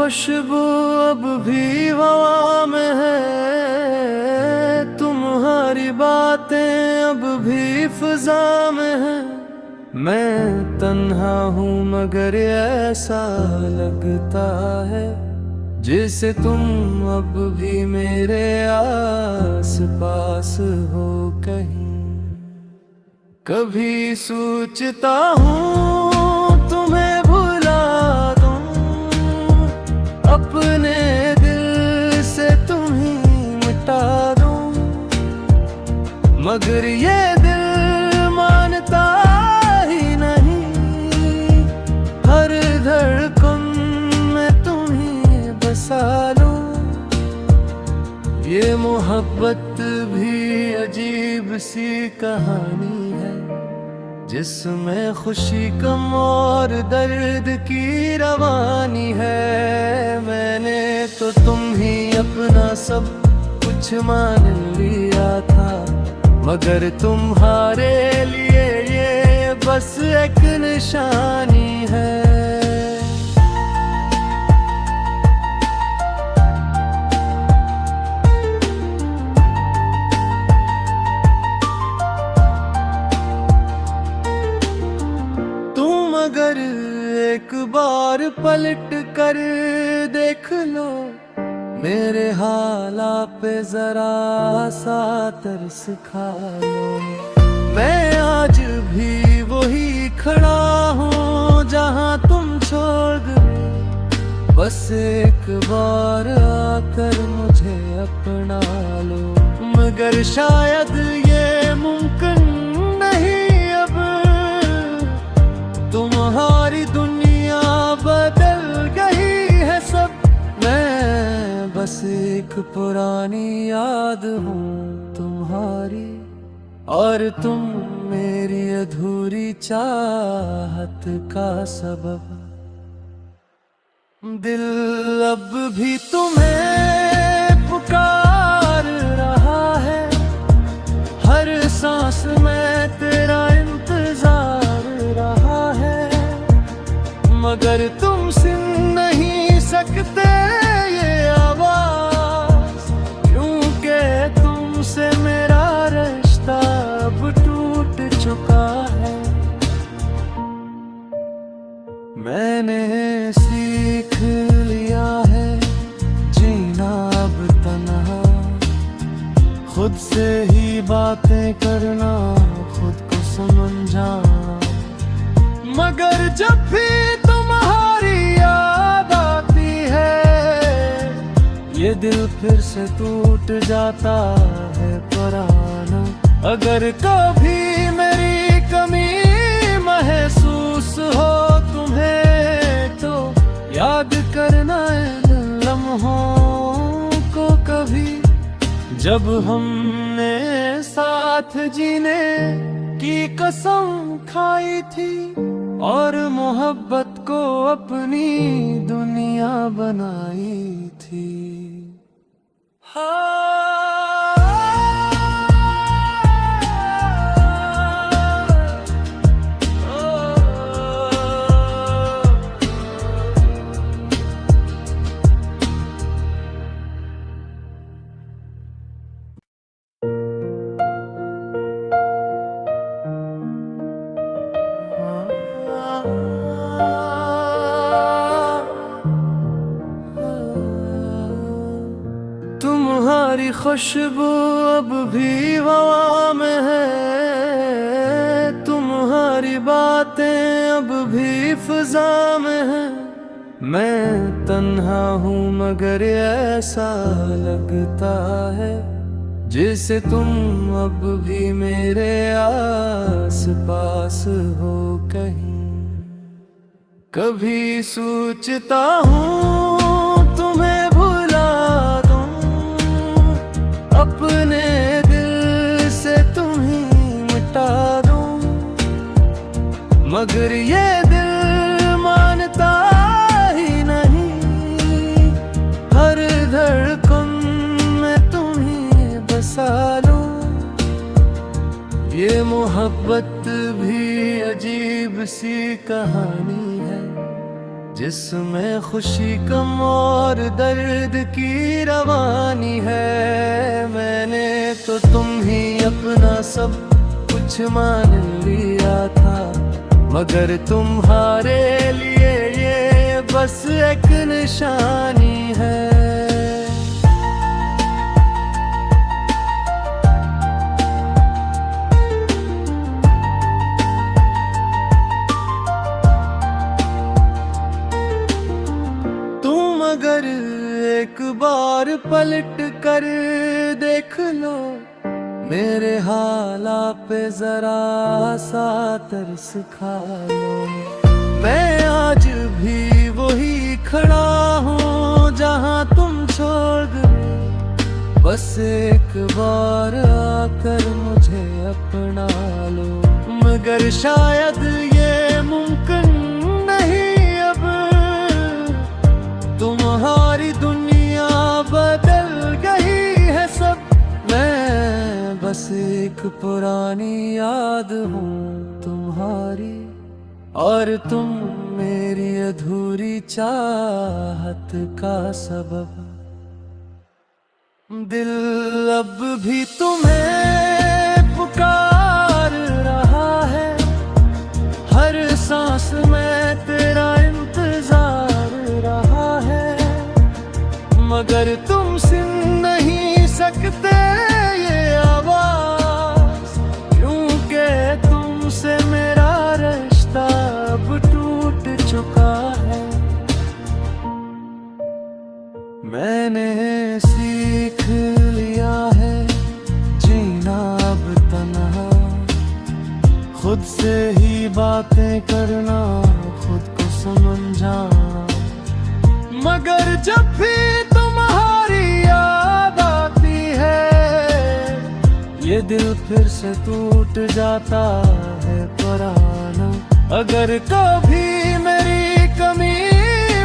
खुशबू अब भी हवा में है, तुम्हारी बातें अब भी फिजा में है। मैं तन्हा हूँ मगर ऐसा लगता है जैसे तुम अब भी मेरे आस पास हो कहीं। कभी सोचता हूँ तुम्हें भुला दूं, अपने दिल से तुम्हें मिटा दूं, मगर ये दिल मानता ही नहीं। हर धड़कन में तुम्हें बसा लूं। ये मोहब्बत भी अजीब सी कहानी है, जिसमें खुशी कम और दर्द की रवानी है। मैंने तो तुम ही अपना सब कुछ मान लिया था, मगर तुम्हारे लिए ये बस एक निशानी है। अगर एक बार पलट कर देख लो मेरे हालात पे जरा सा तरस खा लो। मैं आज भी वही खड़ा हूँ जहाँ तुम छोड़ गए। बस एक बार आकर मुझे अपना लो, मगर शायद ये मुमकिन नहीं। अब तुम्हारी दुनिया बदल गई है सब, मैं बस एक पुरानी याद हूँ तुम्हारी, और तुम मेरी अधूरी चाहत का सबब। दिल अब भी तुम्हें पुकार रहा है, हर सांस में तेरा इंतजार रहा है, मगर तुम सुन नहीं सकते ये आवाज, क्योंकि तुमसे मेरा रिश्ता अब टूट चुका है। मैंने सीख लिया है जीना अब तन्हा, खुद से ही बातें करना, खुद को समझाना, मगर जब भी तुम्हारी याद आती है ये दिल फिर से टूट जाता है पुराना। अगर कभी मेरी कमी महसूस हो तुम्हें तो याद करना इन लम्हों को कभी, जब हमने साथ जीने की कसम खाई थी और मोहब्बत को अपनी दुनिया बनाई थी। तुम्हारी खुशबू अब भी हवा में है, तुम्हारी बातें अब भी फिजा में है। मैं तन्हा हूँ मगर ऐसा लगता है जैसे तुम अब भी मेरे आस पास हो कहीं। कभी सोचता हूँ तुम्हें भुला दूं, अपने दिल से तुम्हें मिटा दूं, मगर ये दिल मानता ही नहीं। हर धड़कन में तुम्हें बसा लूं। ये मोहब्बत भी अजीब सी कहानी है, जिसमें खुशी कम और दर्द की रवानी है। मैंने तो तुम ही अपना सब कुछ मान लिया था, मगर तुम्हारे लिए ये बस एक निशानी है। अगर एक बार पलट कर देख लो मेरे हाला पे जरा सा तरस खा लो। मैं आज भी वही खड़ा हूँ जहाँ तुम छोड़ गए। बस एक बार आकर मुझे अपना लो, मगर शायद ये मुमकिन नहीं। अब तुम्हारी दुनिया बदल गई है सब, मैं बस एक पुरानी याद हूँ तुम्हारी, और तुम मेरी अधूरी चाहत का सबब। दिल अब भी तुम्हें पुकार रहा है, हर सांस में तेरा इंतजार रहा है, मगर तुम सुन नहीं सकते ये आवाज, क्योंकि तुमसे मेरा रिश्ता अब टूट चुका है। मैंने सीख लिया है जीना अब तन्हा, खुद से ही बातें करना, खुद को समझाना, मगर जब भी तुम्हारी याद आती है ये दिल फिर से टूट जाता है पुराना। अगर कभी मेरी कमी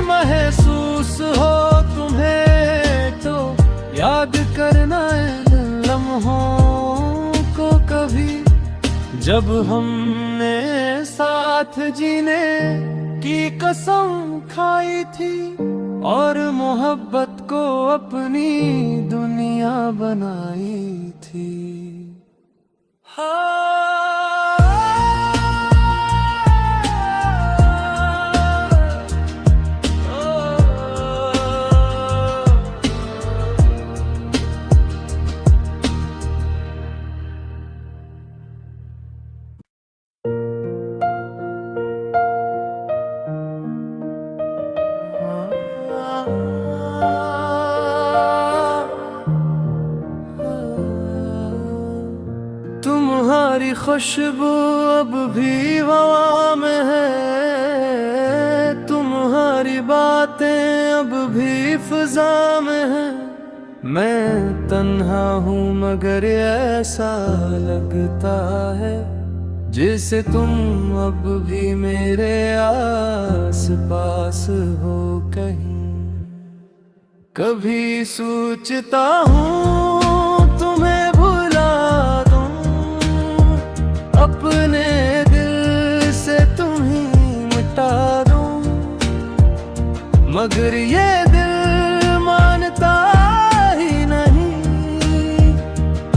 महसूस हो तुम्हें तो याद करना इन लम्हों को कभी, जब हमने साथ जीने की कसम खाई थी और मोहब्बत को अपनी दुनिया बनाई थी। तुम्हारी खुशबू अब भी हवा में है, तुम्हारी बातें अब भी फिजा में है। मैं तन्हा हूँ मगर ऐसा लगता है जैसे तुम अब भी मेरे आस पास हो कहीं। कभी सोचता हूँ तुम्हें भुला दूं, अपने दिल से तुम्हें मिटा दूं, मगर ये दिल मानता ही नहीं।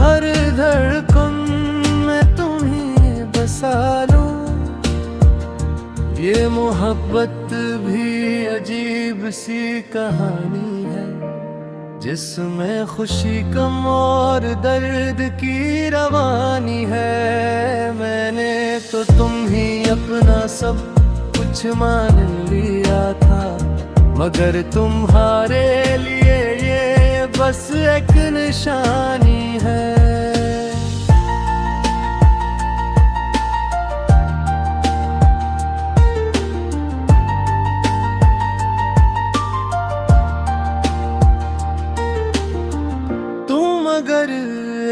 हर धड़कन में तुम्हें बसा लूं, ये मोहब्बत भी अजीब सी कहानी है, जिसमें खुशी कम और दर्द की रवानी है। मैंने तो तुम ही अपना सब कुछ मान लिया था, मगर तुम्हारे लिए ये बस एक निशानी है। अगर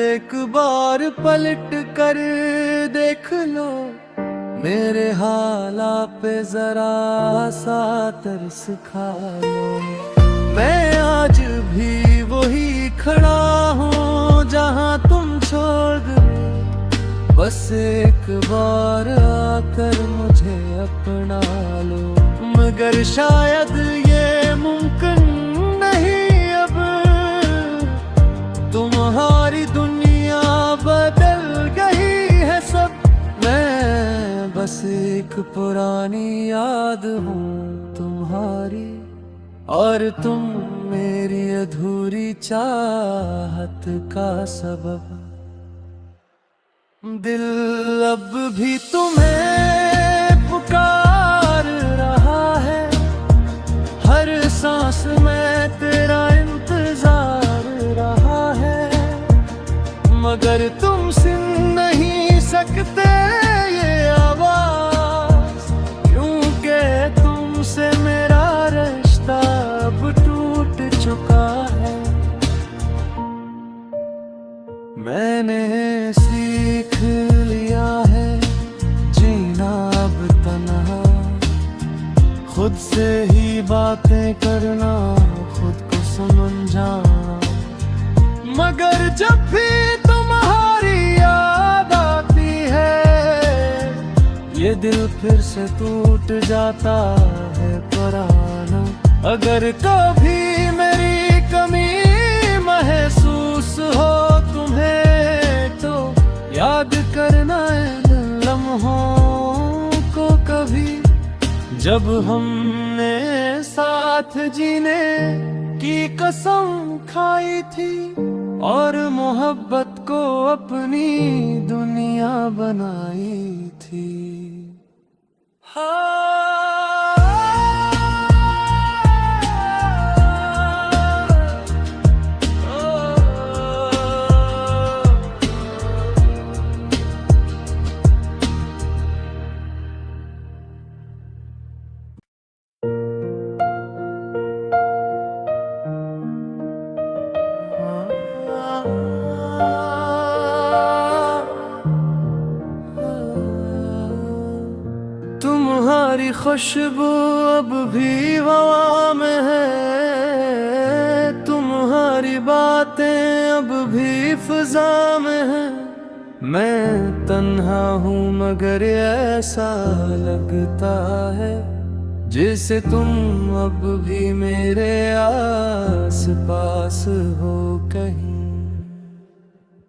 एक बार पलट कर देख लो मेरे हाला पे जरा सा तरस खा लो। मैं आज भी वही खड़ा हूँ जहाँ तुम छोड़ गए। बस एक बार आकर मुझे अपना लो, मगर शायद ये मुमकिन नहीं अब। तुम्हारी दुनिया बदल गई है सब, मैं बस एक पुरानी याद हूँ तुम्हारी, और तुम मेरी अधूरी चाहत का सबब। दिल अब भी तुम्हें पुकार रहा है, हर सांस में तेरा इंतजार रहा है, मगर तुम सुन नहीं सकते ये आवाज, क्योंकि तुमसे मेरा रिश्ता अब टूट चुका है। मैंने सीख लिया है जीना अब तन्हा, खुद से ही बातें करना, खुद को समझाना, मगर जब भी तुम्हारी याद आती है, ये दिल फिर से टूट जाता है पुराना। अगर कभी मेरी कमी महसूस हो तुम्हें, तो याद करना इन लम्हों को कभी, जब हमने साथ जीने की कसम खाई थी, और मोहब्बत को अपनी दुनिया बनाई थी। तुम्हारी खुशबू अब भी हवा में है, तुम्हारी बातें अब भी फिजा में है। मैं तन्हा हूँ मगर ऐसा लगता है, जैसे तुम अब भी मेरे आस पास हो कहीं।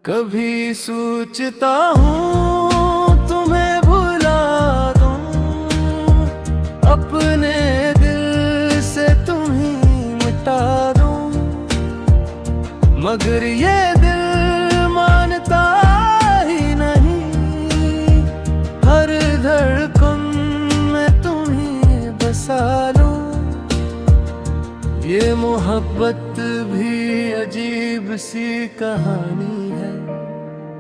कभी सोचता हूँ तुम्हें भुला दूं, अपने दिल से तुम्हें मिटा दूं, मगर ये दिल मानता ही नहीं। हर धड़कन में तुम्हें बसा लूं, ये मोहब्बत भी अजीब सी कहानी है,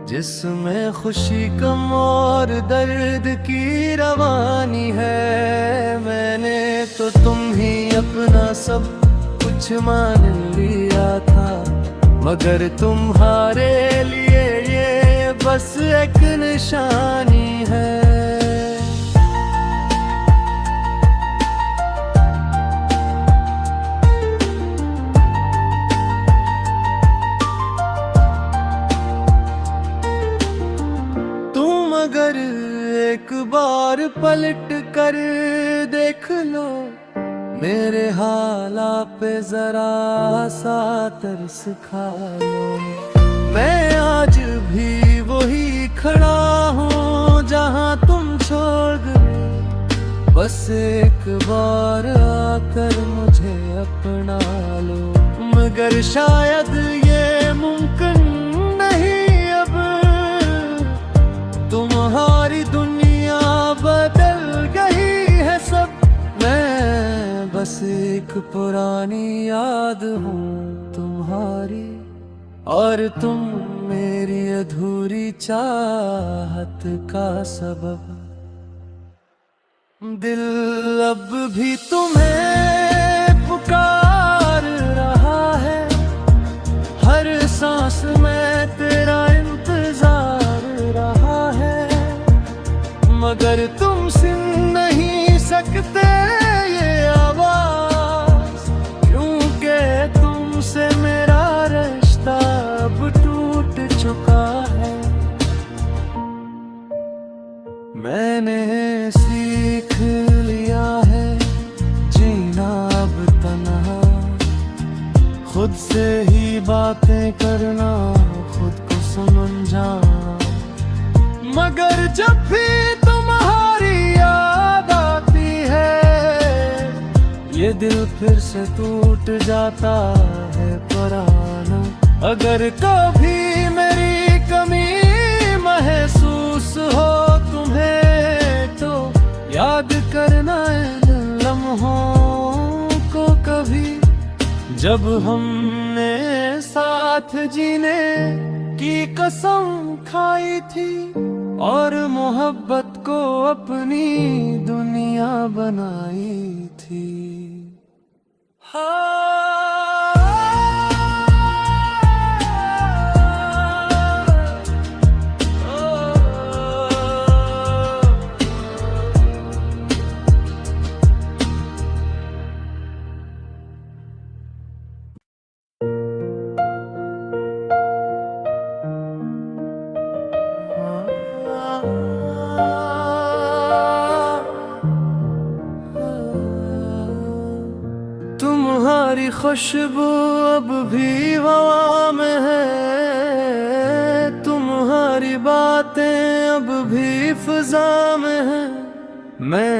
जिसमें खुशी कम और दर्द की रवानी है। मैंने तो तुम ही अपना सब कुछ मान लिया था, मगर तुम्हारे लिए ये बस एक निशानी है। अगर एक बार पलट कर देख लो, मेरे हालात पे जरा सा तरस खा लो। मैं आज भी वही खड़ा हूँ जहाँ तुम छोड़ गए, बस एक बार आकर मुझे अपना लो। मगर शायद ये मुमकिन नहीं अब, तुम्हारी दुनिया बदल गई है सब। मैं बस एक पुरानी याद हूँ तुम्हारी, और तुम मेरी अधूरी चाहत का सबब। दिल अब भी तुम्हें पुकार रहा है, हर सांस में तेरा इंतजार रहा है, मगर तुम सुन नहीं सकते ये आवाज, क्योंकि तुमसे मेरा रिश्ता अब टूट चुका है। मैंने सीख लिया है खुद से ही बातें करना, खुद को समझा। मगर जब भी तुम्हारी याद आती है, ये दिल फिर से टूट जाता है पुराना। अगर कभी मेरी कमी महसूस हो तुम्हें, तो याद करना इन लम्हों को कभी, जब हमने साथ जीने की कसम खाई थी और मोहब्बत को अपनी दुनिया बनाई थी। तुम्हारी खुशबू अब भी हवा में है, तुम्हारी बातें अब भी फिजा में है। मैं